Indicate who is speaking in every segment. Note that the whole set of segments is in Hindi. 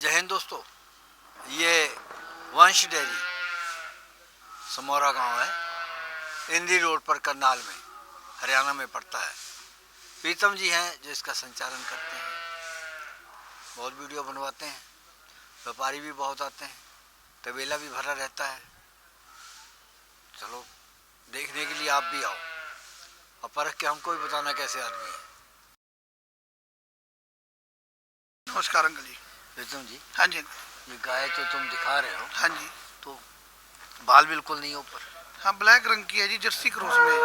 Speaker 1: जय हिंद दोस्तों, ये वंश डेयरी समौरा गांव है, इंदी रोड पर करनाल में, हरियाणा में पड़ता है। प्रीतम जी हैं जो इसका संचालन करते हैं, बहुत वीडियो बनवाते हैं, व्यापारी भी बहुत आते हैं, तबेला भी भरा रहता है। चलो देखने के लिए आप भी आओ और परख के हमको भी बताना कैसे आदमी है।
Speaker 2: नमस्कार अंकल जी।
Speaker 1: प्रीतम जी,
Speaker 2: हाँ जी।
Speaker 1: ये गाय तो तुम दिखा रहे हो,
Speaker 2: हाँ जी।
Speaker 1: तो बाल बिल्कुल नहीं ऊपर।
Speaker 2: हाँ, ब्लैक रंग की है जी, जर्सी क्रॉस में है।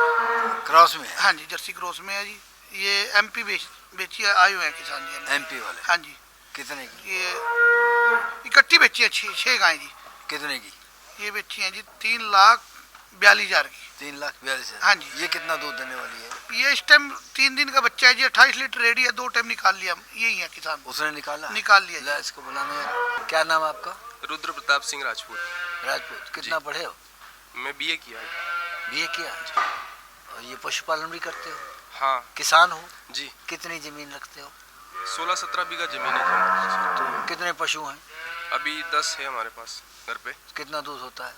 Speaker 1: क्रॉस में है?
Speaker 2: हाँ जी, जर्सी क्रॉस में है जी। ये एमपी बेची आए हुए हैं किसान जी।
Speaker 1: एमपी वाले?
Speaker 2: हाँ जी।
Speaker 1: कितने की?
Speaker 2: ये इकट्ठी बेची है, छः गाय जी।
Speaker 1: कितने की?
Speaker 2: ये बेची है जी 3,42,000 की।
Speaker 1: 3,42,000?
Speaker 2: हाँ जी।
Speaker 1: ये कितना दूध देने वाली है?
Speaker 2: ये इस टाइम 3 दिन का बच्चा है जी, 28 लीटर रेडी है, 2 टाइम निकाल लिया। यही है किसान।
Speaker 1: उसने निकाला?
Speaker 2: निकाल लिया।
Speaker 1: ला इसको बुलाने यार। क्या नाम है आपका?
Speaker 3: रुद्र प्रताप सिंह राजपूत।
Speaker 1: राजपूत। कितना पढ़े हो?
Speaker 3: मैं बीए किया है।
Speaker 1: बीए किया? और ये पशुपालन भी करते हो?
Speaker 3: हाँ।
Speaker 1: किसान हो
Speaker 3: जी।
Speaker 1: कितनी जमीन रखते हो?
Speaker 3: 16-17 बीघा जमीन है।
Speaker 1: तो कितने पशु हैं?
Speaker 3: अभी 10 है हमारे पास घर पे।
Speaker 1: कितना दूध होता है?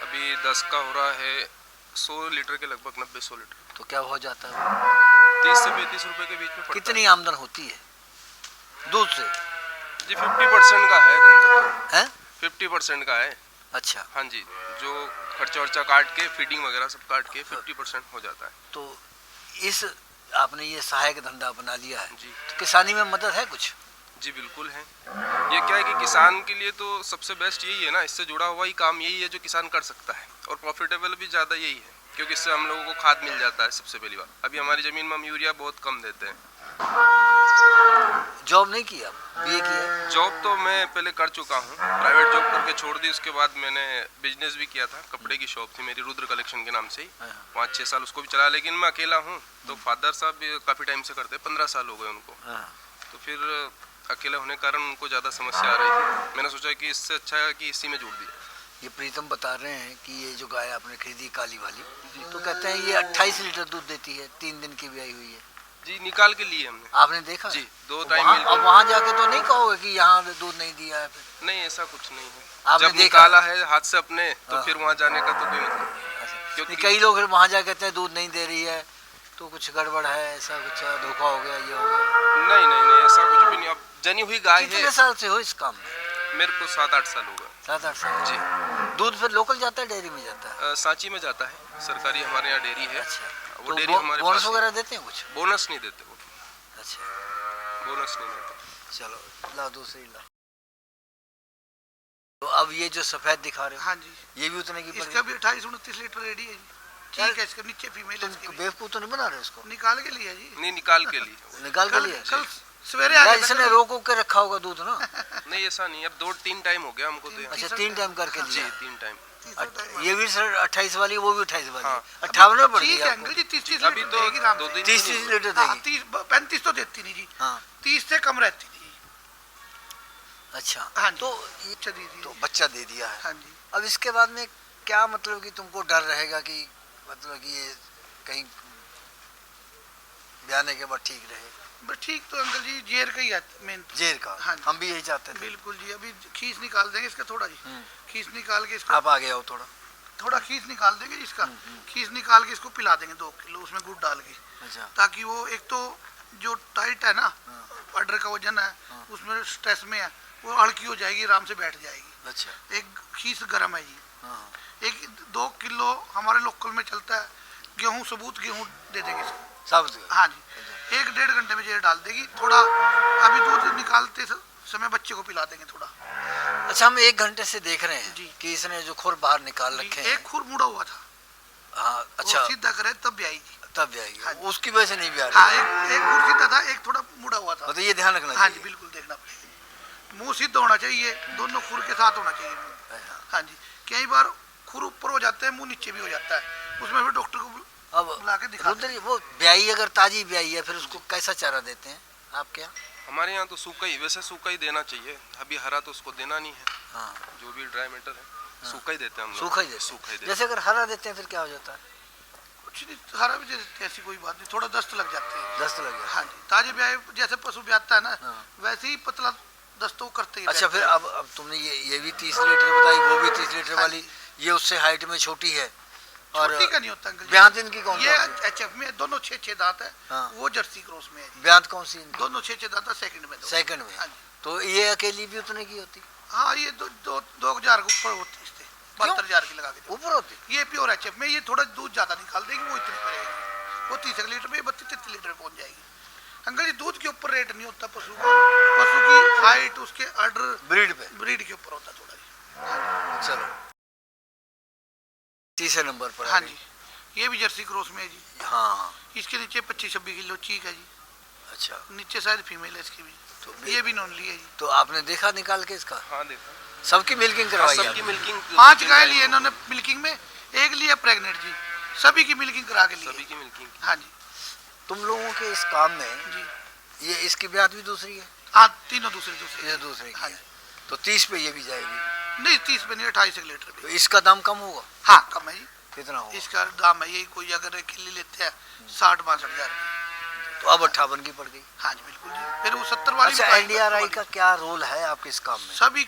Speaker 3: अभी 10 का हो रहा है 100 लीटर के लगभग, 90-100 लीटर।
Speaker 1: तो क्या हो जाता है?
Speaker 3: 30 से 35 रुपए के बीच में पड़ता
Speaker 1: कितनी आमदन होती है दूध से?
Speaker 3: जी 50% का है धंधा।
Speaker 1: है?
Speaker 3: 50% का है।
Speaker 1: अच्छा।
Speaker 3: हाँ जी, जो खर्चा वर्चा काट के, फीडिंग वगैरह सब काट के 50% हो जाता है।
Speaker 1: तो इस आपने ये सहायक धंधा अपना लिया है
Speaker 3: जी।
Speaker 1: तो किसानी में मदद है कुछ?
Speaker 3: जी बिल्कुल है। ये क्या है कि किसान के लिए तो सबसे बेस्ट यही है ना, इससे जुड़ा हुआ ही काम यही है जो किसान कर सकता है, और प्रॉफिटेबल भी ज़्यादा यही है, क्योंकि इससे हम लोगों को खाद मिल जाता है सबसे पहली बात। अभी हमारी ज़मीन में हम यूरिया बहुत कम देते हैं।
Speaker 1: जॉब नहीं किया? बीए किया?
Speaker 3: जॉब तो मैं पहले कर चुका हूँ, प्राइवेट जॉब करके छोड़ दी। उसके बाद मैंने बिजनेस भी किया था, कपड़े की शॉप थी मेरी रुद्र कलेक्शन के नाम से ही, 5-6 साल उसको भी चला। लेकिन मैं अकेला हूँ, तो फादर साहब भी काफ़ी टाइम से करते, 15 साल हो गए उनको। तो फिर अकेले होने के कारण उनको ज़्यादा समस्या आ रही थी। मैंने सोचा कि इससे अच्छा है कि इसी में जोड़ दिया।
Speaker 1: ये प्रीतम बता रहे हैं कि ये जो गाय आपने खरीदी काली वाली, तो कहते हैं ये 28 लीटर दूध देती है, 3 दिन की ब्याई हुई है।
Speaker 3: जी, निकाल के लिए हमने।
Speaker 1: आपने देखा?
Speaker 3: जी, 2 टाइम
Speaker 1: अब वहाँ जाके तो नहीं कहोगे कि यहाँ दूध नहीं दिया है? फिर
Speaker 3: नहीं, ऐसा कुछ नहीं है।
Speaker 1: आपने
Speaker 3: जब
Speaker 1: देखा?
Speaker 3: निकाला है हाथ से अपने, तो फिर वहाँ जाने का तो कोई मतलब।
Speaker 1: क्योंकि कई लोग फिर वहाँ जाके कहते हैं दूध नहीं दे रही है तो कुछ गड़बड़ है, ऐसा कुछ धोखा हो गया, ये हो गया।
Speaker 3: नहीं नहीं नहीं, ऐसा कुछ भी नहीं। अब जनी हुई गाय है।
Speaker 1: कितने साल से हो इस काम में?
Speaker 3: मेरे को 7-8 साल हो गए।
Speaker 1: 7-8 साल?
Speaker 3: जी।
Speaker 1: दूध फिर लोकल जाता है, डेयरी में जाता है?
Speaker 3: सांची में जाता है, सरकारी हमारे यहाँ डेयरी है।
Speaker 1: अच्छा।
Speaker 3: वो डेयरी हमारे
Speaker 1: बोनस
Speaker 3: पास
Speaker 1: वगैरह देते हैं कुछ?
Speaker 3: बोनस नहीं देते वो।
Speaker 1: अच्छा,
Speaker 3: बोनस नहीं देते।
Speaker 1: चलो ला दूसरी ला। तो अब ये जो सफेद दिखा रहे हो?
Speaker 2: हाँ जी।
Speaker 1: ये भी उतने की
Speaker 2: इसका भी 28-29 लीटर रेडी है जी। ठीक है, इसके नीचे फीमेल है।
Speaker 1: तुम बेवकूफ तो नहीं बना रहे उसको?
Speaker 2: निकाल के लिए जी।
Speaker 3: नहीं, निकाल के लिए।
Speaker 1: निकाल के लिए?
Speaker 2: कल सवेरे आ गया
Speaker 1: इसने रोक के रखा होगा दूध ना?
Speaker 3: नहीं, ऐसा नहीं। अब 2-3 टाइम हो गया हमको तो।
Speaker 1: अच्छा, 3 टाइम करके
Speaker 3: जी,
Speaker 1: दिया?
Speaker 3: 3 टाइम।
Speaker 1: ये भी सर 28 वाली, वो भी 28 वाली?
Speaker 3: हाँ।
Speaker 1: 58 पड़
Speaker 2: ठीक
Speaker 1: गई
Speaker 2: है
Speaker 1: आपको?
Speaker 2: अंकल जी, 30-30
Speaker 3: अभी
Speaker 2: लीटर
Speaker 3: तो
Speaker 2: देगी आराम
Speaker 3: 2
Speaker 2: से।
Speaker 3: दिन
Speaker 1: 30-30 लीटर
Speaker 2: हाँ,
Speaker 1: देगी?
Speaker 2: 35 तो देती नहीं जी।
Speaker 1: हाँ।
Speaker 2: 30 से कम रहती थी।
Speaker 1: अच्छा।
Speaker 2: हाँ,
Speaker 1: तो
Speaker 2: बच्चा दे दिया।
Speaker 1: तो बच्चा दे दिया है।
Speaker 2: हाँ जी।
Speaker 1: अब इसके बाद में क्या मतलब कि तुमको डर रहेगा कि मतलब कि ये कहीं ब्याने के बाद ठीक रहे?
Speaker 2: बस ठीक तो अंकल जी जेर का ही है मेन।
Speaker 1: जेर का?
Speaker 2: हाँ जी।
Speaker 1: हम भी यही चाहते थे।
Speaker 2: बिल्कुल जी। अभी खीस निकाल देंगे इसका थोड़ा जी। खीस निकाल के इसको
Speaker 1: आप आ गए हो
Speaker 2: थोड़ा खीस निकाल देंगे इसका। खीस निकाल के इसको पिला देंगे 2 किलो उसमें गुड़ डाल के।
Speaker 1: अच्छा।
Speaker 2: ताकि वो एक तो जो टाइट है ना, ऑर्डर का वजन है, उसमें स्ट्रेस में है, वो हल्की हो जाएगी, आराम से बैठ जाएगी।
Speaker 1: अच्छा।
Speaker 2: एक खीस गर्म है जी।
Speaker 1: हाँ।
Speaker 2: एक 2 किलो हमारे लोकल में चलता है गेहूँ, सबूत गेहूँ दे देंगे इसको।
Speaker 1: सब?
Speaker 2: हाँ जी। 1-1.5 घंटे में जेर डाल देगी। थोड़ा अभी दूध निकालते समय बच्चे को पिला देंगे थोड़ा।
Speaker 1: अच्छा, हम 1 घंटे से देख रहे हैं
Speaker 2: जी
Speaker 1: कि इसने जो खुर बाहर निकाल रखे हैं।
Speaker 2: एक खुर मुड़ा हुआ था।
Speaker 1: हाँ। अच्छा,
Speaker 2: सीधा करे तब भी आएगी।
Speaker 1: तब भी आएगी?
Speaker 2: हाँ।
Speaker 1: उसकी वजह से नहीं भी आ
Speaker 2: हाँ,
Speaker 1: रही?
Speaker 2: एक खुर सीधा था, एक थोड़ा मुड़ा हुआ था।
Speaker 1: तो ये ध्यान रखना
Speaker 2: हाँ जी,
Speaker 1: चाहिए।
Speaker 2: बिल्कुल देखना पड़ेगा। मुंह सीधा होना चाहिए, दोनों खुर के साथ होना चाहिए मुंह। हाँ जी। कई बार खुर ऊपर हो जाता है, मुंह नीचे भी हो जाता है, उसमें फिर डॉक्टर को
Speaker 1: अब
Speaker 2: बुला के दिखा।
Speaker 1: वो ब्याई अगर ताजी ब्याई है फिर उसको कैसा चारा देते हैं आपके यहाँ?
Speaker 3: हमारे यहाँ तो सूखा ही, वैसे सूखा ही देना चाहिए। अभी हरा तो उसको देना नहीं है।
Speaker 1: हाँ।
Speaker 3: जो भी ड्राई मैटर है सूखा ही देते हैं हम लोग।
Speaker 1: सूखा ही देते हैं। जैसे अगर हरा देते हैं फिर क्या हो जाता है?
Speaker 2: कुछ नहीं, हरा भी दे देते हैं, ऐसी कोई बात नहीं। थोड़ा दस्त लग जाते हैं।
Speaker 1: दस्त लग जाता है?
Speaker 2: हाँ जी। ताजे ब्याह जैसे पशु ब्याता है ना,
Speaker 1: हाँ।
Speaker 2: वैसे ही पतला 10 तो वो करते ही
Speaker 1: अच्छा,
Speaker 2: रहते
Speaker 1: फिर
Speaker 2: हैं।
Speaker 1: अब तुमने ये भी 30 लीटर बताई, वो भी 30 लीटर
Speaker 2: हाँ
Speaker 1: वाली, ये उससे हाइट में छोटी है। और
Speaker 2: छोटी का नहीं होता अंकल जी।
Speaker 1: ब्यांत इनकी कौन
Speaker 2: ये
Speaker 1: सी है?
Speaker 2: एचएफ में दोनों 6-6 दांत है।
Speaker 1: हाँ।
Speaker 2: वो जर्सी क्रॉस में है जी।
Speaker 1: ब्यांत कौन सी इनकी?
Speaker 2: दोनों 6-6 दांत है, सेकंड में दो।
Speaker 1: सेकंड में।
Speaker 2: हाँ जी।
Speaker 1: तो ये अकेली भी उतने की होती?
Speaker 2: हाँ, ये 2,000 के ऊपर होती है, 72,000 की लगा के।
Speaker 1: ऊपर होती?
Speaker 2: ये प्योर एचएफ में ये थोड़ा दूध ज्यादा निकाल देगी, वो इतनी पड़ेगी। वो 30 लीटर में 32-33 लीटर पहुंच जाएगी। अंकल जी दूध के ऊपर रेट नहीं होता पशु का, पशु की हाइट उसके ऑर्डर ब्रीड के ऊपर होता थोड़ा जी।
Speaker 1: चलो, तीसरे नंबर पर
Speaker 2: हाँ जी, ये भी जर्सी क्रॉस में है जी।
Speaker 1: हाँ।
Speaker 2: इसके नीचे 25-26 किलो चीक है जी।
Speaker 1: अच्छा,
Speaker 2: नीचे शायद फीमेल है इसकी भी।
Speaker 1: तो
Speaker 2: ये भी नॉन ली है जी।
Speaker 1: तो आपने देखा निकाल के इसका?
Speaker 3: हाँ देखा,
Speaker 1: सबकी मिल्किंग करवाई
Speaker 3: सबकी
Speaker 1: आपने?
Speaker 3: मिल्किंग
Speaker 2: 5 गाय लिए इन्होंने मिल्किंग में, एक लिया प्रेग्नेंट जी। सभी की मिल्किंग करा के लिए।
Speaker 3: सभी की मिल्किंग।
Speaker 2: हाँ जी।
Speaker 1: तुम लोगों के इस काम में
Speaker 2: जी
Speaker 1: ये इसकी ब्याज भी दूसरी है?
Speaker 2: हाँ, तीनों दूसरे
Speaker 1: ये दूसरे की
Speaker 2: हाँ
Speaker 1: है।
Speaker 2: जी।
Speaker 1: तो 30 पे ये भी जाएगी?
Speaker 2: नहीं 30 पे नहीं, 28 लीटर
Speaker 1: तो
Speaker 2: पे।
Speaker 1: इसका दाम कम होगा?
Speaker 2: हाँ कम है जी।
Speaker 1: कितना होगा?
Speaker 2: इसका दाम है यही, कोई अगर एक किलो लेते हैं 60-62 हजार रुपये।
Speaker 1: तो अब 58 की पड़ गई।
Speaker 2: हाँ जी बिल्कुल जी। फिर वो 70 वाली
Speaker 1: अच्छा,
Speaker 2: बताई,
Speaker 1: एनडीआरआई
Speaker 2: 70
Speaker 1: का क्या रोल है आपके इस काम में?
Speaker 2: सभी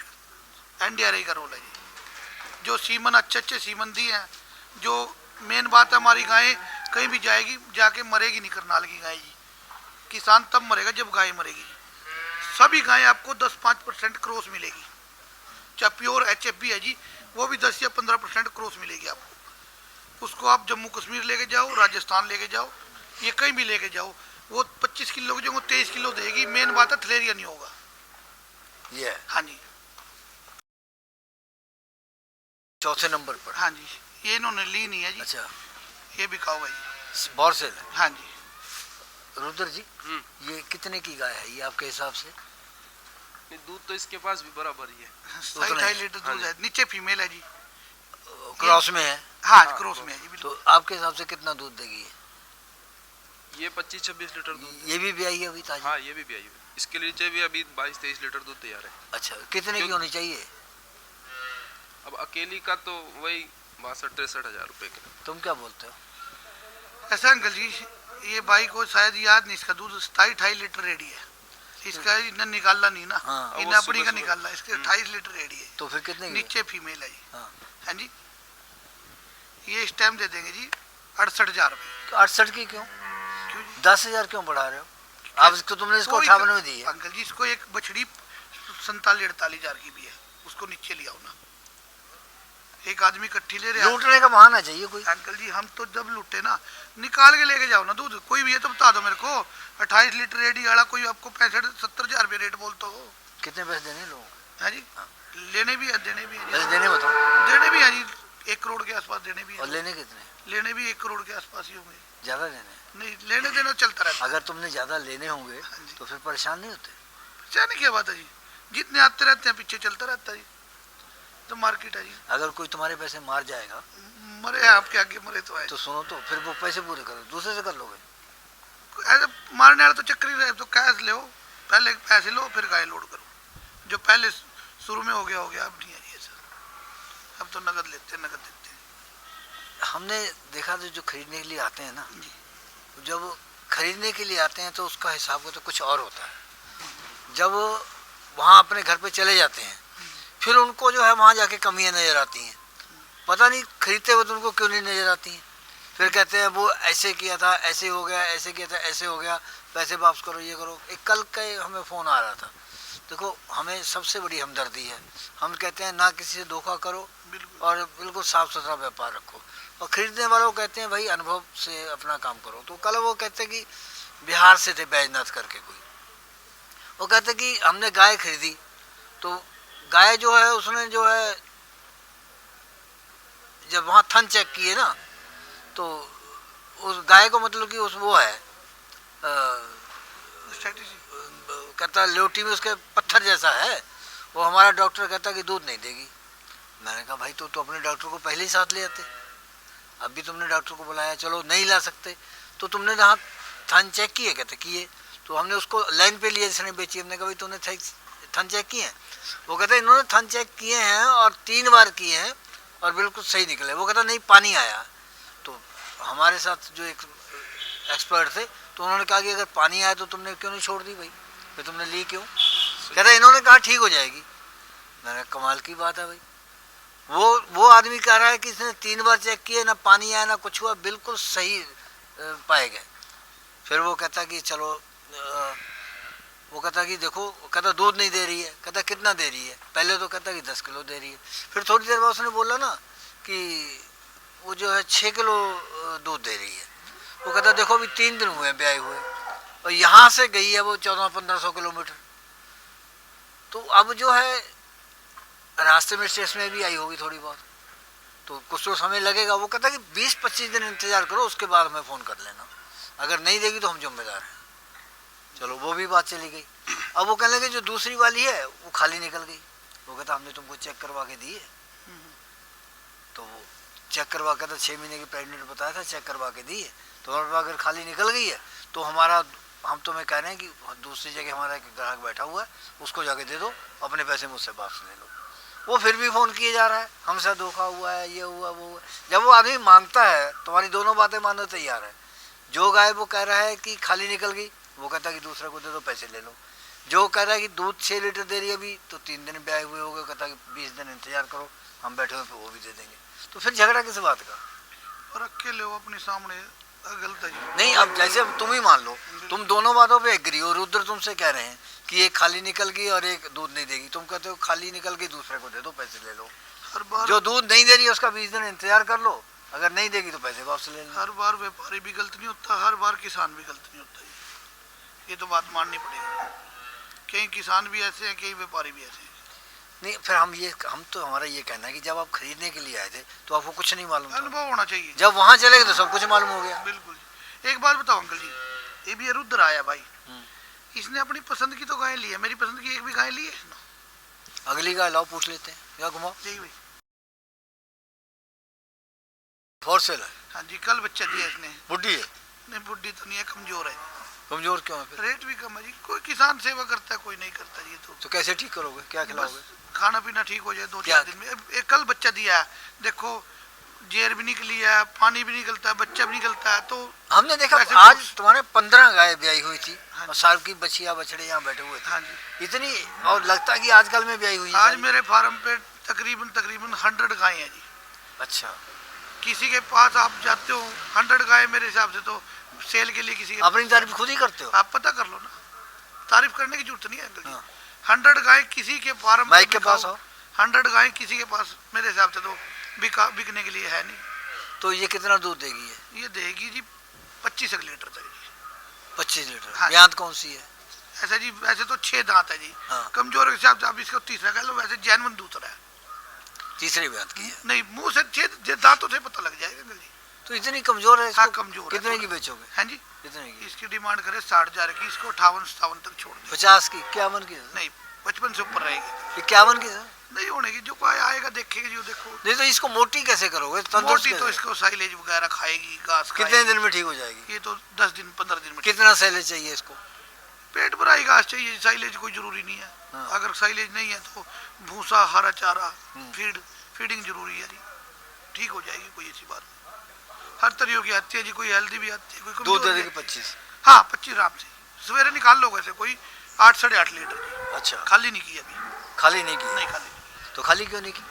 Speaker 2: एनडीआरआई का रोल है जी। जो सीमन अच्छे सीमन दी हैं, जो मेन बात है हमारी गाय कहीं भी जाएगी जाके मरेगी नहीं करनाल की गाय जी। किसान तब मरेगा जब गाय मरेगी जी। सभी गाय आपको 10-5% क्रॉस मिलेगी। चाहे प्योर एचएफ भी है जी, वो भी 10 या 15% क्रॉस मिलेगी आपको। उसको आप जम्मू कश्मीर लेके जाओ, राजस्थान लेके जाओ, ये कहीं भी लेके जाओ, वो 25 किलो की जगह 23 किलो देगी। मेन बात है थलेरिया नहीं होगा।
Speaker 1: ये है।
Speaker 2: हाँ जी।
Speaker 1: चौथे नंबर पर?
Speaker 2: हाँ जी, ये इन्होंने ली नहीं है जी।
Speaker 1: अच्छा,
Speaker 2: ये बिकाऊ है जी।
Speaker 1: बॉर्सेल है।
Speaker 2: हाँ जी।
Speaker 1: रुद्र जी, ये कितने की गाय है ये आपके हिसाब से?
Speaker 3: नहीं, दूध तो इसके पास भी बराबर ही है।
Speaker 2: 2.5 लीटर
Speaker 3: हाँ
Speaker 2: दूध
Speaker 3: जी।
Speaker 2: है। नीचे फीमेल है जी।
Speaker 1: क्रॉस में है?
Speaker 2: हाँ क्रॉस में है जी बिल्कुल।
Speaker 1: तो आपके हिसाब से कितना दूध देगी ये?
Speaker 3: ये 25-26 लीटर दूध।
Speaker 1: ये भी ब्याई है अभी ताजी?
Speaker 3: हाँ ये भी आई हुई। इसके नीचे भी अभी 22-23 लीटर दूध तैयार है।
Speaker 1: अच्छा, कितने की होनी चाहिए?
Speaker 3: अब अकेली का तो वही 62-63 हजार रुपए का।
Speaker 1: तुम क्या बोलते हो?
Speaker 2: ऐसा अंकल जी, ये भाई को शायद याद नहीं, इसका दूध 27-28 लीटर रेडी है। इसका इन्हें निकालना नहीं ना।
Speaker 1: हाँ।
Speaker 2: इन्हें अपनी का निकालना है। इसके 28 लीटर रेडी है।
Speaker 1: तो फिर कितने की?
Speaker 2: नीचे फीमेल है जी।
Speaker 1: हाँ।
Speaker 2: हाँ जी, ये इस टाइम दे देंगे जी 68,000 रुपये।
Speaker 1: 68 की क्यों?
Speaker 2: क्यों जी?
Speaker 1: 10,000 क्यों बढ़ा रहे हो? अब इसको तुमने इसको
Speaker 2: कोई
Speaker 1: 58 में दी है।
Speaker 2: अंकल जी इसको एक बछड़ी 47-48 हजार की भी है, उसको नीचे ले आओ ना। एक आदमी इकट्ठी ले रहे हैं।
Speaker 1: लूटने का बहाना चाहिए कोई।
Speaker 2: अंकल जी हम तो जब लूटे ना, निकाल के लेके जाओ ना दूध। कोई भी है तो बता दो मेरे को। 28 लीटर रेडी वाला कोई आपको 65-70 हजार रुपये रेट बोलते हो।
Speaker 1: कितने पैसे देने लोगों को?
Speaker 2: है जी। लेने भी है देने भी है
Speaker 1: पैसे
Speaker 2: जी।
Speaker 1: देने बताओ।
Speaker 2: देने भी है जी, 1 करोड़ के आसपास देने भी
Speaker 1: और
Speaker 2: है।
Speaker 1: लेने कितने?
Speaker 2: लेने भी 1 करोड़ के आसपास ही होंगे।
Speaker 1: ज्यादा लेने?
Speaker 2: नहीं, लेने देना चलता रहता है।
Speaker 1: अगर तुमने ज्यादा लेने होंगे
Speaker 2: जी।
Speaker 1: तो फिर परेशान नहीं होते?
Speaker 2: जाने क्या बात है जी, जितने आते रहते हैं पीछे चलता रहता है जी। तो मार्केट है जी।
Speaker 1: अगर कोई तुम्हारे पैसे मार जाएगा
Speaker 2: मरे हैं आपके आगे, मरे तो है।
Speaker 1: तो सुनो, तो फिर वो पैसे पूरे करो, दूसरे से कर लोगे?
Speaker 2: ऐसे मारने वाला तो चक्कर ही रहे। तो कैश लो, पहले पैसे लो फिर गाय लोड करो। जो पहले शुरू में हो गया अब नहीं है ये सर। अब तो नगद लेते हैं, नगद देते हैं।
Speaker 1: हमने देखा तो जो खरीदने के लिए आते हैं ना,
Speaker 2: जी।
Speaker 1: जब खरीदने के लिए आते हैं तो उसका हिसाब तो कुछ और होता है। जब वहाँ अपने घर पे चले जाते हैं फिर उनको जो है वहाँ जाके कमियाँ नज़र आती हैं। पता नहीं खरीदते हुए तो उनको क्यों नहीं नज़र आती हैं। फिर कहते हैं वो ऐसे किया था, ऐसे हो गया, ऐसे किया था, ऐसे हो गया, पैसे वापस करो, ये करो। एक कल का हमें फ़ोन आ रहा था। देखो, हमें सबसे बड़ी हमदर्दी है। हम कहते हैं ना किसी से धोखा करो और बिल्कुल साफ़ सुथरा व्यापार रखो। और ख़रीदने वालों को कहते हैं भाई अनुभव से अपना काम करो। तो कल वो कहते हैं कि बिहार से थे बैजनाथ करके कोई, वो कहते कि हमने गाय खरीदी तो गाय जो है उसने जो है जब वहाँ थन चेक किए ना तो उस गाय को मतलब कि उस वो है कहता ल्योटी में उसके पत्थर जैसा है। वो हमारा डॉक्टर कहता कि दूध नहीं देगी। मैंने कहा भाई तो अपने डॉक्टर को पहले ही साथ ले आते। अब भी तुमने डॉक्टर को बुलाया, चलो नहीं ला सकते तो तुमने यहाँ थन चेक किए? कहते किए। तो हमने उसको लाइन पे लिया जिसने बेची। हमने कहा भाई तुमने थन चेक किए हैं? वो कहता इन्होंने थन चेक किए हैं और 3 बार किए हैं और बिल्कुल सही निकले। वो कहता नहीं पानी आया। तो हमारे साथ जो एक एक्सपर्ट थे तो उन्होंने कहा कि अगर पानी आया तो तुमने क्यों नहीं छोड़ दी भाई, फिर तुमने ली क्यों? कहता इन्होंने कहा ठीक हो जाएगी। मैंने कमाल की बात है भाई। वो आदमी कह रहा है कि इसने 3 बार चेक किए, ना पानी आया ना कुछ हुआ, बिल्कुल सही पाए गए। फिर वो कहता कि चलो वो कहता कि देखो, कहता दूध नहीं दे रही है। कहता कितना दे रही है? पहले तो कहता कि 10 किलो दे रही है। फिर थोड़ी देर बाद उसने बोला ना कि वो जो है 6 किलो दूध दे रही है। वो कहता देखो अभी 3 दिन हुए हैं ब्याह हुए, और यहाँ से गई है वो 1400-1500 किलोमीटर। तो अब जो है रास्ते में स्टेशन में भी आई होगी थोड़ी बहुत, तो कुछ तो समय लगेगा। वो कहता कि 20-25 दिन इंतजार करो, उसके बाद हमें फ़ोन कर लेना, अगर नहीं देगी तो हम जिम्मेदार हैं। चलो वो भी बात चली गई। अब वो कहने लगे जो दूसरी वाली है वो खाली निकल गई। वो कहता हमने तुमको चेक करवा के दी है। तो वो चेक करवा के, तो 6 महीने की प्रेगनेंट बताया था, चेक करवा के दी है। तो हमारे पास अगर खाली निकल गई है तो हम तुम्हें कह रहे हैं कि दूसरी जगह हमारा एक ग्राहक बैठा हुआ है, उसको जाके दे दो, अपने पैसे मुझसे वापस ले लो। वो फिर भी फ़ोन किए जा रहा है, हमसे धोखा हुआ है, ये हुआ वो हुआ। जब वो आदमी मांगता है, तुम्हारी दोनों बातें मानने तैयार है। जो गाय वो कह रहा है कि खाली निकल गई, वो कहता है कि दूसरे को दे दो, पैसे ले लो। जो कह रहा है कि दूध 6 लीटर दे रही है अभी, तो 3 दिन ब्याह हुए हो गए, कहता है कि 20 दिन इंतजार करो, हम बैठे हुए, फिर वो भी दे देंगे। तो फिर झगड़ा किस बात का?
Speaker 2: और अकेले हो अपने सामने, गलत है जी।
Speaker 1: नहीं, अब जैसे अब तुम ही मान लो, तुम दोनों बातों पे एग्री हो। रुद्र तुमसे कह रहे हैं कि एक खाली निकल गई और एक दूध नहीं देगी, तुम कहते हो खाली निकल गई, दूसरे को दे दो, पैसे ले लो।
Speaker 2: हर बार
Speaker 1: जो दूध नहीं दे रही है उसका 20 दिन इंतजार कर लो, अगर नहीं देगी तो पैसे वापस ले लो।
Speaker 2: हर बार व्यापारी भी गलत नहीं होता, हर बार किसान भी गलत नहीं होता जी। ये तो बात माननी पड़ेगी। कई किसान भी ऐसे हैं, कई व्यापारी भी ऐसे हैं।
Speaker 1: नहीं, फिर हम तो हमारा ये कहना है कि जब आप खरीदने के लिए आए थे तो आपको कुछ नहीं मालूम था।
Speaker 2: अनुभव होना चाहिए।
Speaker 1: जब वहाँ चले गए तो सब कुछ मालूम हो गया।
Speaker 2: बिल्कुल। एक बात बताओ अंकल जी, ये भी रुद्र आया भाई, इसने अपनी पसंद की तो गाय ली है, मेरी पसंद की एक भी गाय ली है इसने?
Speaker 1: अगली गाय लाओ, पूछ लेते हैं, या घुमाओ।
Speaker 2: यही भाई
Speaker 1: फॉर सेल है।
Speaker 2: हाँ जी, कल बच्चा दिया इसने।
Speaker 1: बुढ़ी है?
Speaker 2: नहीं बुढ़ी तो नहीं है, कमजोर है।
Speaker 1: कमजोर क्यों है फिर?
Speaker 2: रेट भी कम है जी। कोई किसान सेवा करता है, कोई नहीं करता जी।
Speaker 1: तो कैसे ठीक करोगे, क्या खिलाओगे?
Speaker 2: बस खाना पीना ठीक हो जाए 2-4
Speaker 1: क्या?
Speaker 2: दिन में। एक कल बच्चा दिया है, देखो जेर भी निकली है, पानी भी निकलता है, बच्चा भी निकलता है। तो
Speaker 1: हमने देखा
Speaker 2: वैसे
Speaker 1: आज
Speaker 2: कुछ-
Speaker 1: तुम्हारे 15 गाय ब्याई हुई थी,
Speaker 2: हाँ
Speaker 1: और
Speaker 2: जी।
Speaker 1: साल की बछिया बछड़े यहाँ बैठे हुए थे।
Speaker 2: हाँ जी।
Speaker 1: इतनी, और लगता है कि आजकल में ब्याई हुई है
Speaker 2: आज
Speaker 1: सारी।
Speaker 2: मेरे फार्म पे तकरीबन 100 गाय हैं जी।
Speaker 1: अच्छा,
Speaker 2: किसी के पास आप जाते हो 100 गाय, मेरे हिसाब से तो सेल के लिए किसी के
Speaker 1: अपनी तारीफ खुद ही करते हो।
Speaker 2: आप पता कर लो ना, तारीफ करने की जरूरत नहीं है अंकल जी।
Speaker 1: हाँ।
Speaker 2: 100 गाय किसी के फार्म
Speaker 1: माइक के पास आओ।
Speaker 2: 100 गाय किसी के पास मेरे हिसाब से तो बिकने के लिए है नहीं।
Speaker 1: तो ये कितना दूध देगी है?
Speaker 2: ये देगी जी 25 लीटर तक जी।
Speaker 1: 25 लीटर।
Speaker 2: हाँ।
Speaker 1: ब्यांत कौन सी है?
Speaker 2: ऐसा जी, वैसे तो 6 दांत है जी।
Speaker 1: हाँ।
Speaker 2: कमजोर के हिसाब से आप इसको तीसरा कह लो, वैसे जैनवन दूसरा है।
Speaker 1: तीसरे ब्यांत की है।
Speaker 2: नहीं, मुंह से 6 दांतों से पता लग जाएगा अंकल जी।
Speaker 1: तो इतनी कमजोर है इसको?
Speaker 2: हाँ, कमजोर है।
Speaker 1: कितने की बेचोगे?
Speaker 2: हाँ जी,
Speaker 1: कितने की?
Speaker 2: इसकी डिमांड करे 60,000 की, इसको 58-57 तक छोड़ दे।
Speaker 1: 50 की? 51 की?
Speaker 2: नहीं, 55 से ऊपर रहेगी।
Speaker 1: 51 की सर?
Speaker 2: नहीं होने की, जो कोई आएगा देखेगी जो देखो।
Speaker 1: नहीं तो इसको मोटी कैसे करोगे, तंदुरुस्त
Speaker 2: मोटी तो
Speaker 1: कैसे?
Speaker 2: इसको साइलेज वगैरह खाएगी, घास
Speaker 1: कितने
Speaker 2: खाएगी।
Speaker 1: दिन में ठीक हो जाएगी?
Speaker 2: ये तो 10 दिन 15 दिन में।
Speaker 1: कितना सैलेज चाहिए इसको?
Speaker 2: पेट भराई घास चाहिए, साइलेज कोई जरूरी नहीं है।
Speaker 1: हाँ।
Speaker 2: अगर साइलेज नहीं है तो भूसा, हरा चारा, फीडिंग जरूरी है जी, ठीक हो जाएगी। कोई ऐसी बात नहीं। हर तरीके की आती है जी, कोई हेल्दी भी आती है, कोई
Speaker 1: दूध
Speaker 2: कमजोर
Speaker 1: दे
Speaker 2: भी
Speaker 1: देगी
Speaker 2: आती है।
Speaker 1: 25?
Speaker 2: हाँ, 25 आराम से सवेरे निकाल लो। वैसे कोई 8 साढ़े 8 लीटर की।
Speaker 1: अच्छा,
Speaker 2: खाली नहीं की अभी।
Speaker 1: खाली नहीं की?
Speaker 2: नहीं खाली।
Speaker 1: तो खाली क्यों नहीं की?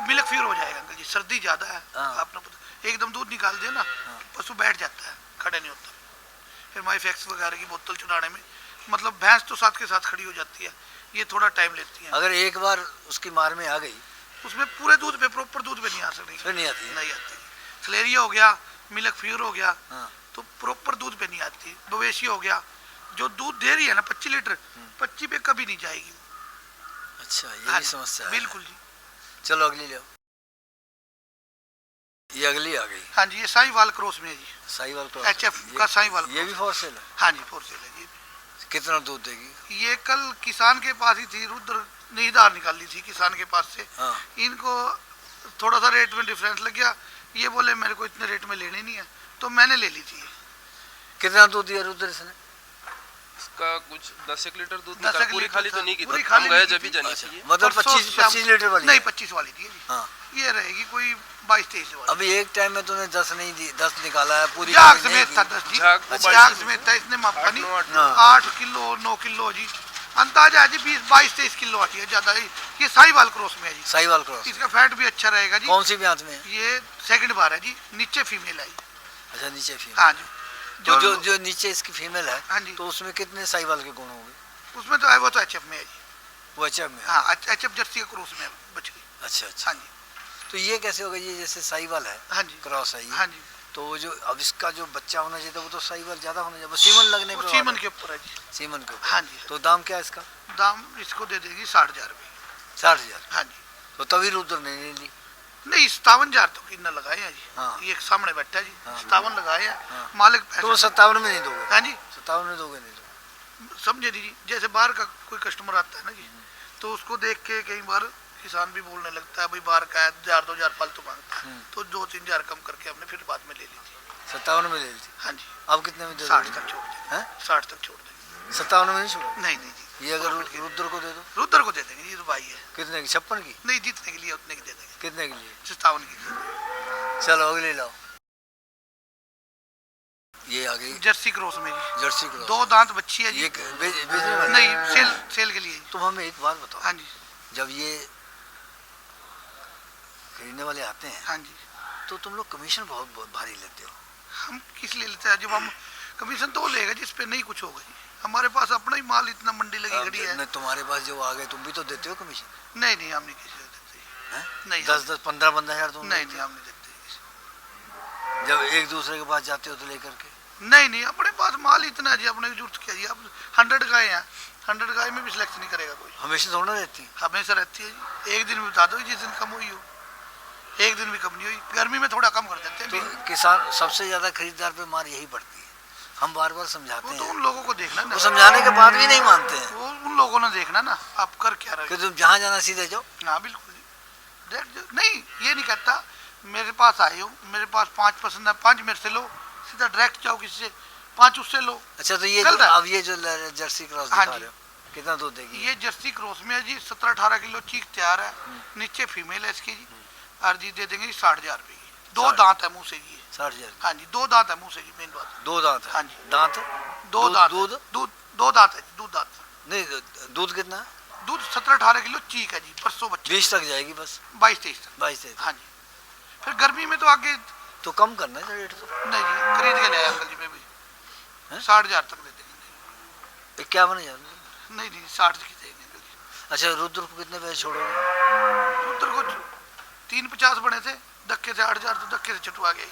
Speaker 2: मिल्क फ्यूर हो जाएगा अंकल जी, सर्दी ज्यादा है।
Speaker 1: हाँ।
Speaker 2: आपने पता, एकदम दूध निकाल दिया ना, पशु बैठ जाता है, खड़े नहीं होता। फिर माइफेक्स वगैरह की बोतल चुराने में, मतलब भैंस तो साथ के साथ खड़ी हो जाती है, ये थोड़ा टाइम लेती है।
Speaker 1: अगर एक बार उसकी मार में आ गई
Speaker 2: उसमें पूरे दूध पे, प्रॉपर दूध पे नहीं आ सकती।
Speaker 1: फिर नहीं आती है?
Speaker 2: नहीं आती। फलेरिया हो गया, मिल्क फ्यूर हो गया,
Speaker 1: हाँ।
Speaker 2: तो प्रॉपर दूध पे नहीं आती। बवेशी हो गया, जो दूध दे रही है ना 25 लीटर, 25 पे कभी नहीं जाएगी।
Speaker 1: अच्छा, ये
Speaker 2: हाँ
Speaker 1: भी
Speaker 2: जी,
Speaker 1: समस्या है।
Speaker 2: बिल्कुल जी।
Speaker 1: चलो अगली ले आओ। ये अगली आ गई।
Speaker 2: हाँ जी, ये साहीवाल क्रॉस में है जी।
Speaker 1: साहीवाल तो
Speaker 2: HF का साहीवाल
Speaker 1: ये भी फॉर सेल है?
Speaker 2: हाँ जी, फोर सेल है जी।
Speaker 1: कितना दूध देगी?
Speaker 2: ये कल किसान के पास ही थी, रुद्र नीदार निकाल ली थी किसान के पास से।
Speaker 1: हाँ।
Speaker 2: इनको थोड़ा सा रेट में डिफरेंस लग गया, ये बोले मेरे को इतने रेट में लेने नहीं है, तो मैंने ले ली थी।
Speaker 1: कितना दूध दिया रुद्र इसने?
Speaker 3: इसका कुछ 10 लीटर दूध
Speaker 2: 10
Speaker 3: निकाला। पूरी
Speaker 2: लीटर
Speaker 3: खाली तो
Speaker 2: था।
Speaker 3: नहीं की
Speaker 2: पूरी
Speaker 3: थी,
Speaker 2: खाली
Speaker 3: हम गए
Speaker 2: नहीं
Speaker 3: जब
Speaker 2: की
Speaker 3: भी
Speaker 2: थी।
Speaker 3: जानी
Speaker 1: अच्छा,
Speaker 3: चाहिए।
Speaker 1: मतलब
Speaker 2: परसों
Speaker 1: 25 लीटर वाली
Speaker 2: नहीं,
Speaker 1: है?
Speaker 2: 25 वाली थी जी।
Speaker 1: हाँ।
Speaker 2: ये रहेगी कोई 22-23 वाली।
Speaker 1: अभी एक टाइम में तूने 10 नहीं दी, 10 निकाला है पूरी
Speaker 2: झाग
Speaker 1: खाली नहीं
Speaker 2: समेत
Speaker 1: की।
Speaker 2: था 10 जी।
Speaker 3: झाग को
Speaker 1: अच्छा,
Speaker 2: झाग समेत था, इसने मापा नहीं।
Speaker 3: 8, 9,
Speaker 2: 8 किलो 9 किलो जी, अंदाजा है जी 20-22-23 किलो आती है ज़्यादा। ये साहिवाल क्रॉस में है जी।
Speaker 1: साहिवाल क्रॉस।
Speaker 2: इसका फैट भी अच्छा रहेगा जी।
Speaker 1: कौन सी ब्यात में है?
Speaker 2: ये सेकंड बार है जी, नीचे फीमेल है जी।
Speaker 1: अच्छा, नीचे फीमेल।
Speaker 2: हाँ जी।
Speaker 1: तो जो नीचे इसकी फीमेल है,
Speaker 2: हाँ जी,
Speaker 1: तो उसमें कितने साहिवाल के गुण होंगे?
Speaker 2: उसमें तो है, वो तो एचएफ में है जी।
Speaker 1: वो एचएफ में है।
Speaker 2: हाँ, एचएफ जर्सी का क्रॉस में है बछड़ी।
Speaker 1: अच्छा अच्छा।
Speaker 2: हाँ जी।
Speaker 1: तो ये कैसे होगा? ये जैसे साहिवाल है,
Speaker 2: हाँ जी,
Speaker 1: क्रॉस है ये,
Speaker 2: हाँ जी।
Speaker 1: तो वो जो अब इसका जो बच्चा होना चाहिए था वो तो साहिवाल ज्यादा होना चाहिए, वो सीमन लगने
Speaker 2: वो
Speaker 1: पे
Speaker 2: सीमन के ऊपर है जी।
Speaker 1: सीमन के ऊपर।
Speaker 2: हाँ जी।
Speaker 1: तो दाम क्या है इसका?
Speaker 2: दाम इसको दे देगी 60,000 रुपये।
Speaker 1: 60,000।
Speaker 2: हाँ जी।
Speaker 1: तो तभी रुद्र ने नहीं ली।
Speaker 2: नहीं, 57,000 तो कितना लगाए हैं जी।
Speaker 1: हाँ।
Speaker 2: ये सामने बैठा है जी,
Speaker 1: हाँ।
Speaker 2: 57 लगाए हैं।
Speaker 1: हाँ।
Speaker 2: मालिक
Speaker 1: तो वो
Speaker 2: 65।
Speaker 1: 57 में नहीं दोगे?
Speaker 2: हाँ जी,
Speaker 1: 57 में दोगे नहीं दोगे?
Speaker 2: समझे जी। जैसे बाहर का कोई कस्टमर आता है ना जी, तो उसको देख के कई बार किसान भी बोलने लगता है भाई बाहर का है, 1,000-2,000 फालतू मांगता है, तो 2-3,000 कम करके हमने फिर बाद में ले ली थी।
Speaker 1: 57 में ले ली थी।
Speaker 2: हाँ जी।
Speaker 1: अब कितने में दे
Speaker 2: 60 तक छोड़ देंगे।
Speaker 1: हैं?
Speaker 2: 60 तक छोड़ देंगे।
Speaker 1: 57 में नहीं छोड़ोगे?
Speaker 2: नहीं नहीं जी,
Speaker 1: ये अगर रुद्र को दे दो
Speaker 2: रुद्र को दे देंगे जी, तो भाई है।
Speaker 1: कितने की? 56 की?
Speaker 2: नहीं, जीतने के लिए उतने की दे देंगे,
Speaker 1: कितने के लिए?
Speaker 2: 57 की दे देंगे।
Speaker 1: चलो अगले लाओ। ये आ गई
Speaker 2: जर्सी क्रॉस में जी,
Speaker 1: जर्सी क्रॉस।
Speaker 2: 2 दांत बच्ची है जी।
Speaker 1: ये बेचने वाली?
Speaker 2: नहीं, सेल के लिए जी।
Speaker 1: तुम हमें एक बात बताओ,
Speaker 2: हाँ जी,
Speaker 1: जब ये खरीदने वाले आते हैं
Speaker 2: हाँ जी।
Speaker 1: तो तुम लोग कमीशन बहुत बहुत भारी लेते हो।
Speaker 2: हम किस लिए लेते हैं? जब हम कमीशन तो वो लेगा जिस पे नहीं कुछ होगा जी। हमारे पास अपना ही माल इतना मंडी लगी खड़ी है।
Speaker 1: नहीं, तुम्हारे पास जो आ गए तुम भी तो देते हो कमीशन?
Speaker 2: नहीं नहीं, हम नहीं किसी को देते।
Speaker 1: हैं?
Speaker 2: नहीं,
Speaker 1: 10-10, 15-15 हजार तुम
Speaker 2: नहीं
Speaker 1: देते
Speaker 2: नहीं, हम नहीं देते किसी
Speaker 1: हो? जब एक दूसरे के पास जाते हो तो लेकर के?
Speaker 2: को। नहीं नहीं, अपने पास माल इतना है जी, अपने की जरूरत क्या जी। अब 100 गाय हैं, 100 गाय में भी सिलेक्ट नहीं करेगा कोई।
Speaker 1: हमेशा थोड़ा रहती है।
Speaker 2: हमेशा रहती है जी। एक दिन भी बता दो जिस दिन कम हुई हो, एक दिन भी कम नहीं हुई। गर्मी में थोड़ा कम कर देते हैं
Speaker 1: तो
Speaker 2: भी।
Speaker 1: किसान सबसे ज्यादा खरीदार पे मार यही पड़ती है। हम बार बार समझाते
Speaker 2: वो तो
Speaker 1: हैं,
Speaker 2: उन लोगों को देखना ना,
Speaker 1: वो समझाने के बाद भी नहीं मानते हैं।
Speaker 2: वो उन लोगों ने देखना ना आप कर क्या रहे
Speaker 1: कि
Speaker 2: हो।
Speaker 1: तुम जहाँ जाना सीधे जाओ।
Speaker 2: हाँ बिल्कुल जी। नहीं, ये नहीं कहता मेरे पास आए हो, मेरे पास 5 पसंद है, 5 मेरे से लो, सीधा डायरेक्ट जाओ किसी से, 5 उससे लो।
Speaker 1: अच्छा, तो ये
Speaker 2: चलता है।
Speaker 1: अब ये जो जर्सी क्रॉस
Speaker 2: हाँ
Speaker 1: दिखा
Speaker 2: जी।
Speaker 1: रहे हो, कितना दूध देगी?
Speaker 2: ये जर्सी क्रॉस में है जी, 17-18 किलो चीक तैयार है। नीचे फीमेल है इसकी जी, और जी दे देंगे 60,000 रुपये की। 2 दांत है मुंह से जी।
Speaker 1: 60,000?
Speaker 2: हाँ जी, 2 दांत है मुंह से जी, मेन बात।
Speaker 1: 2 दांत है?
Speaker 2: हाँ जी।
Speaker 1: दांत?
Speaker 2: 2 दांत।
Speaker 1: दूध?
Speaker 2: दूध 2 दांत है जी, दूध दांत।
Speaker 1: नहीं, दूध कितना है?
Speaker 2: दूध 17-18 किलो चीक है जी, परसों बच्चे।
Speaker 1: 20 तक जाएगी बस?
Speaker 2: 22-23 तक।
Speaker 1: 22
Speaker 2: हाँ जी। फिर गर्मी में तो आगे
Speaker 1: तो कम करना है रेट तो।
Speaker 2: नहीं जी, खरीद के ले आया अंकल जी मैं भी।
Speaker 1: हैं?
Speaker 2: 60,000 तक दे देंगे।
Speaker 1: 51,000?
Speaker 2: नहीं जी, 60 की देंगे अंकल जी।
Speaker 1: अच्छा, रुद्र को कितने पैसे छोड़ोगे?
Speaker 2: रुद्र को 350 बने थे, धक्के से 8,000 तो धक्के से छुटवा गए।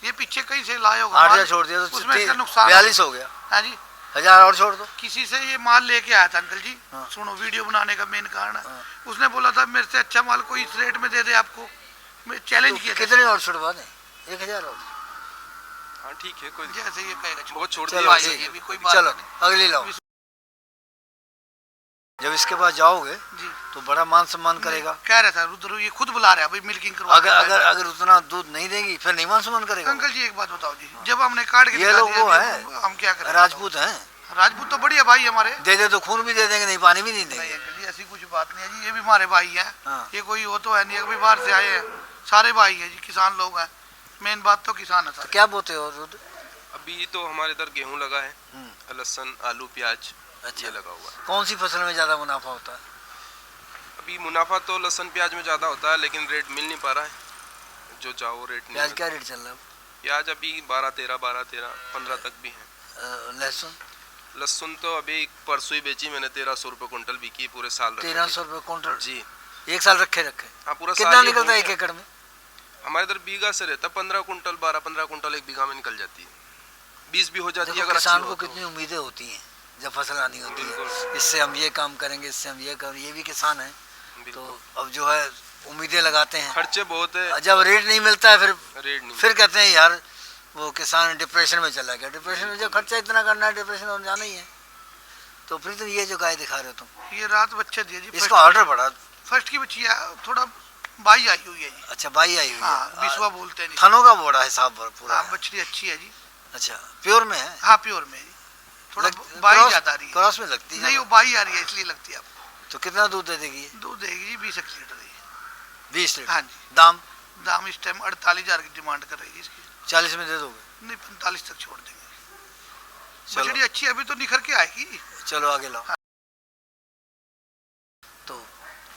Speaker 2: ये पीछे कहीं से लाए होगा
Speaker 1: 8,000
Speaker 2: माल,
Speaker 1: छोड़ दिया तो
Speaker 2: उसमें इसका नुकसान
Speaker 1: 42 हो गया।
Speaker 2: हाँ जी।
Speaker 1: 1000 और छोड़ दो।
Speaker 2: किसी से ये माल लेके आया था अंकल जी।
Speaker 1: हाँ।
Speaker 2: सुनो, वीडियो बनाने का मेन कारण है।
Speaker 1: हाँ।
Speaker 2: उसने बोला था मेरे से अच्छा माल कोई इस रेट में दे दे आपको। मैं चैलेंज
Speaker 1: तो
Speaker 2: किया था
Speaker 1: कितने
Speaker 2: इसको।
Speaker 1: और छुड़वा दें? 1,000 और?
Speaker 3: हाँ ठीक है, कोई
Speaker 2: जैसे ये कहेगा
Speaker 3: बहुत छोड़
Speaker 1: चलो
Speaker 3: दिया।
Speaker 2: भाई,
Speaker 1: ठीक
Speaker 2: ये भी
Speaker 1: है,
Speaker 2: कोई बात
Speaker 1: चलो
Speaker 2: नहीं।
Speaker 1: अगली लाओ। जब इसके पास जाओगे
Speaker 2: जी
Speaker 1: तो बड़ा मान सम्मान करेगा।
Speaker 2: कह रहा था रुद्र, ये खुद बुला रहा है भाई मिल्किंग करवा
Speaker 1: अगर
Speaker 2: के
Speaker 1: अगर
Speaker 2: लाया।
Speaker 1: अगर उतना दूध नहीं देगी फिर नहीं मान सम्मान करेगा।
Speaker 2: अंकल जी एक बात बताओ जी, जब हमने काट के
Speaker 1: ये
Speaker 2: दिखा
Speaker 1: लोग
Speaker 2: दिया
Speaker 1: वो
Speaker 2: जी,
Speaker 1: हैं,
Speaker 2: हम क्या करें?
Speaker 1: राजपूत हैं,
Speaker 2: राजपूत तो बढ़िया भाई हमारे।
Speaker 1: दे दे तो खून भी दे देंगे, नहीं पानी भी नहीं
Speaker 2: नहीं
Speaker 1: देंगे।
Speaker 2: अंकल जी, ऐसी कुछ बात नहीं है जी, ये भी हमारे भाई हैं।
Speaker 1: हाँ।
Speaker 2: ये कोई वो तो है नहीं, अभी बाहर से आए हैं, सारे भाई हैं जी, किसान लोग हैं। मेन बात तो किसान है
Speaker 1: तो
Speaker 2: सारे।
Speaker 1: क्या बोते हो रुद्र?
Speaker 3: अभी तो हमारे इधर गेहूं लगा है, लहसुन, आलू, प्याज
Speaker 1: अच्छा,
Speaker 3: ये लगा हुआ है।
Speaker 1: कौन सी फसल में ज्यादा मुनाफा होता है?
Speaker 3: अभी मुनाफा तो लहसुन प्याज में ज़्यादा होता है, लेकिन रेट मिल नहीं पा रहा है जो चाहो रेट नहीं
Speaker 1: प्याज
Speaker 3: मिल-
Speaker 1: क्या रेट चल रहा है?
Speaker 3: प्याज अभी 12-13, 15 तक भी है।
Speaker 1: लहसुन
Speaker 3: लहसुन तो अभी परसों ही बेची मैंने, 1300 रुपये कुंटल बिकी, पूरे साल रखी
Speaker 1: 1300
Speaker 3: थी।
Speaker 1: रुपये क्विंटल?
Speaker 3: जी
Speaker 1: एक साल रखे रखे?
Speaker 3: हाँ, पूरा
Speaker 1: कितना
Speaker 3: साल ही
Speaker 1: निकलता है
Speaker 3: हो
Speaker 1: एक
Speaker 3: गया।
Speaker 1: एकड़ में?
Speaker 3: हमारे इधर बीघा से रहता 15 कुंटल, 12-15 कुंटल एक बीघा में निकल जाती है। 20 भी हो जाती है
Speaker 1: देखो
Speaker 3: अगर
Speaker 1: किसान
Speaker 3: अच्छी
Speaker 1: को
Speaker 3: हो तो।
Speaker 1: कितनी उम्मीदें होती हैं जब फसल आनी होती है,
Speaker 3: बिल्कुल।
Speaker 1: इससे हम ये काम करेंगे, इससे हम ये करेंगे, ये भी किसान है तो
Speaker 3: बिल्कुल।
Speaker 1: अब जो है उम्मीदें लगाते हैं।
Speaker 3: खर्चे बहुत है,
Speaker 1: जब रेट नहीं मिलता है
Speaker 3: रेट नहीं
Speaker 1: फिर कहते हैं यार वो किसान डिप्रेशन में चला गया। डिप्रेशन में जब खर्चा इतना करना है, डिप्रेशन में जाना ही है। तो फिर ये जो गाय दिखा रहे हो तुम,
Speaker 2: ये रात बच्चे दिए जी,
Speaker 1: इसका ऑर्डर बढ़ा?
Speaker 2: फर्स्ट की बच्ची है, थोड़ा बाई आई हुई है जी।
Speaker 1: अच्छा, बाई आई हुई
Speaker 2: हाँ,
Speaker 1: है।
Speaker 2: बिस्वा बोलते हैं जी।
Speaker 1: थनों का बड़ा हिसाब पूरा
Speaker 2: हाँ,
Speaker 1: है।
Speaker 2: बछड़ी अच्छी है जी।
Speaker 1: अच्छा, प्योर में है?
Speaker 2: हाँ, प्योर में है जी। थोड़ा बाई
Speaker 1: क्रॉस-
Speaker 2: ज्यादा आ रही है।
Speaker 1: क्रॉस में लगती है?
Speaker 2: नहीं, वो बाई आ रही है इसलिए लगती है आपको।
Speaker 1: तो कितना दूध दे देगी ये?
Speaker 2: दूध देगी जी 20 लीटर है।
Speaker 1: 20 लीटर?
Speaker 2: हाँ जी।
Speaker 1: दाम?
Speaker 2: दाम इस टाइम 48,000 की डिमांड कर रही है इसकी।
Speaker 1: 40 में दे दोगे?
Speaker 2: नहीं, 45 तक छोड़ देंगे।
Speaker 1: चलो।
Speaker 2: बछड़ी अच्छी है, अभी तो निखर के आएगी।
Speaker 1: चलो आगे लाओ।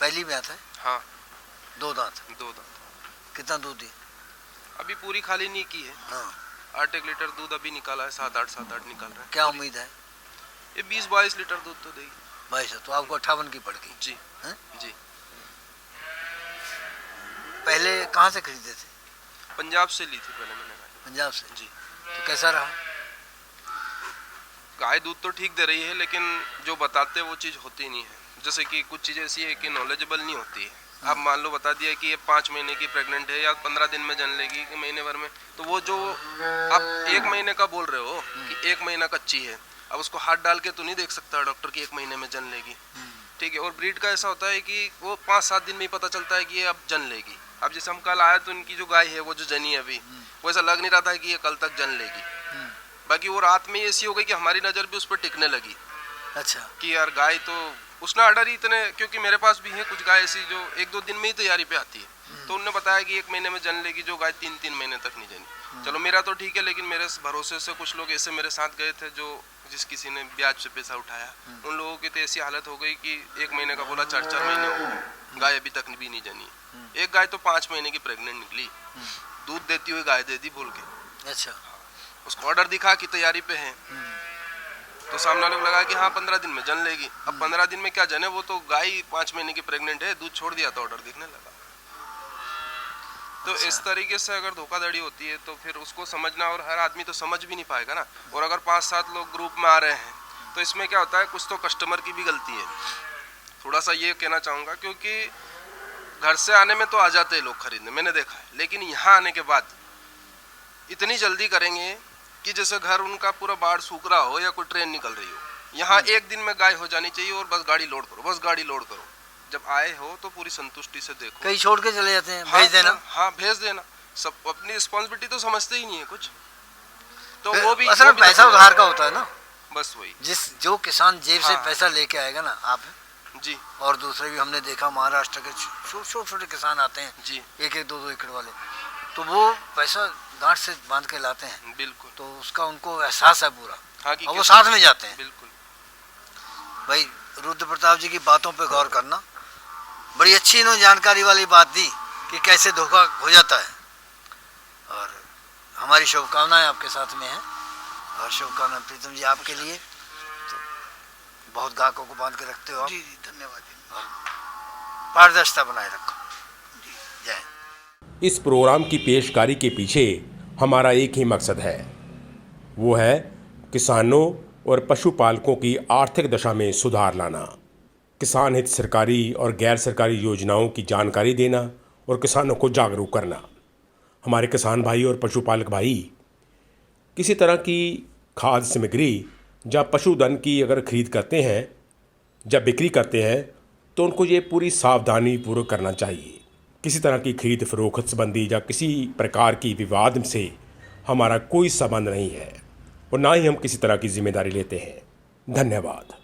Speaker 1: पहली में आता है?
Speaker 3: हाँ
Speaker 1: 2 दांत।
Speaker 3: 2 दांत।
Speaker 1: कितना दूध दिया?
Speaker 3: अभी पूरी खाली नहीं की है।
Speaker 1: हाँ।
Speaker 3: 8-1 लीटर दूध अभी निकाला है, 7-8 निकाल रहे हैं।
Speaker 1: क्या उम्मीद है?
Speaker 3: ये 20-22 लीटर दूध तो देगी।
Speaker 1: 22, तो आपको 58 की पड़ गई।
Speaker 3: जी
Speaker 1: हैं?
Speaker 3: जी।
Speaker 1: पहले कहाँ से खरीदे थे?
Speaker 3: पंजाब से ली थी पहले मैंने गाय।
Speaker 1: पंजाब से?
Speaker 3: जी।
Speaker 1: तो कैसा रहा?
Speaker 3: गाय दूध तो ठीक दे रही है, लेकिन जो बताते वो चीज़ होती नहीं है। जैसे कि कुछ चीज़ें ऐसी है कि नॉलेजेबल नहीं होती है। आप मान लो बता दिया कि ये 5 महीने की प्रेग्नेंट है या 15 दिन में जन लेगी कि महीने भर में, तो वो जो आप 1 महीने का बोल रहे हो कि 1 महीना कच्ची है, अब उसको हाथ डाल के तो नहीं देख सकता डॉक्टर कि 1 महीने में जन लेगी। ठीक है। और ब्रीड का ऐसा होता है कि वो 5-7 दिन में ही पता चलता है कि ये अब जन लेगी। अब जैसे हम कल आए तो इनकी जो गाय है वो जो जनी है अभी, वो ऐसा लग नहीं रहा था कि ये कल तक जन लेगी। बाकी वो रात में ऐसी हो गई कि हमारी नज़र भी उस पर टिकने लगी।
Speaker 1: अच्छा।
Speaker 3: कि यार गाय तो उसने ऑर्डर ही इतने, क्योंकि मेरे पास भी है कुछ गाय ऐसी जो 1-2 दिन में ही तैयारी पे आती है, तो उन्होंने बताया कि 1 महीने में जन लेगी, जो गाय 3-3 महीने तक नहीं जनी। चलो मेरा तो ठीक है, लेकिन मेरे भरोसे से कुछ लोग ऐसे मेरे साथ गए थे जो जिस किसी ने ब्याज से पैसा उठाया, उन लोगों की तो ऐसी हालत हो गई कि 1 महीने का बोला 4-4 महीने हो गए, गाय अभी तक भी नहीं जनी। एक गाय तो 5 महीने की प्रेग्नेंट निकली, दूध देती हुई गाय दे दी बोल के।
Speaker 1: अच्छा।
Speaker 3: उसको ऑर्डर दिखा कि तैयारी पे है, तो सामने वाले को लगा कि हाँ 15 दिन में जन लेगी। अब 15 दिन में क्या जने, वो तो गाय 5 महीने की प्रेग्नेंट है, दूध छोड़ दिया तो ऑर्डर दिखने लगा। तो
Speaker 1: अच्छा।
Speaker 3: इस तरीके से अगर धोखाधड़ी होती है तो फिर उसको समझना, और हर आदमी तो समझ भी नहीं पाएगा ना। और अगर 5-7 लोग ग्रुप में आ रहे हैं तो इसमें क्या होता है, कुछ तो कस्टमर की भी गलती है। थोड़ा सा ये कहना चाहूँगा, क्योंकि घर से आने में तो आ जाते हैं लोग खरीदने, मैंने देखा है, लेकिन यहाँ आने के बाद इतनी जल्दी करेंगे कि जैसे घर उनका पूरा बाढ़ सूख रहा हो या कोई ट्रेन निकल रही हो। यहाँ 1 दिन में गाय हो जानी चाहिए और बस गाड़ी लोड करो, बस गाड़ी लोड करो। जब आए हो तो पूरी संतुष्टि से देखो।
Speaker 1: कहीं छोड़ के चले जाते हैं,
Speaker 3: हाँ,
Speaker 1: भेज देना।
Speaker 3: हाँ भेज देना। सब अपनी रिस्पॉन्सिबिलिटी तो समझते ही नहीं है कुछ, तो
Speaker 1: फिर
Speaker 3: वो भी
Speaker 1: असल में पैसा उधार का होता है ना।
Speaker 3: बस वही।
Speaker 1: जो किसान जेब से
Speaker 3: हाँ।
Speaker 1: पैसा लेके आएगा ना, आप
Speaker 3: जी
Speaker 1: और दूसरे भी हमने देखा, महाराष्ट्र के छोटे किसान आते हैं
Speaker 3: जी
Speaker 1: 1-1, 2-2 एकड़ वाले, तो वो पैसा गांठ से बांध के लाते हैं,
Speaker 3: बिल्कुल।
Speaker 1: तो उसका उनको एहसास है पूरा।
Speaker 3: हाँ कि
Speaker 1: और वो
Speaker 3: कैसे-
Speaker 1: साथ में जाते हैं।
Speaker 3: बिल्कुल।
Speaker 1: भाई रुद्र प्रताप जी की बातों पे गौर करना, बड़ी अच्छी इन्होंने जानकारी वाली बात दी कि कैसे धोखा हो जाता है। और हमारी शुभकामनाएं आपके साथ में हैं, और शुभकामनाएं प्रीतम जी आपके लिए। तो बहुत ग्राहकों को बांध के रखते हो आप,
Speaker 2: जी जी धन्यवाद जी।
Speaker 1: पारदर्शिता बनाए रखो। जी जय।
Speaker 4: इस प्रोग्राम की पेशकारी के पीछे हमारा एक ही मकसद है, वो है किसानों और पशुपालकों की आर्थिक दशा में सुधार लाना, किसान हित सरकारी और गैर सरकारी योजनाओं की जानकारी देना और किसानों को जागरूक करना। हमारे किसान भाई और पशुपालक भाई किसी तरह की खाद्य सामग्री या पशुधन की अगर खरीद करते हैं, जब बिक्री करते हैं, तो उनको ये पूरी सावधानी पूर्वक करना चाहिए। किसी तरह की खरीद फरोख्त संबंधी या किसी प्रकार की विवाद से हमारा कोई संबंध नहीं है और ना ही हम किसी तरह की जिम्मेदारी लेते हैं। धन्यवाद।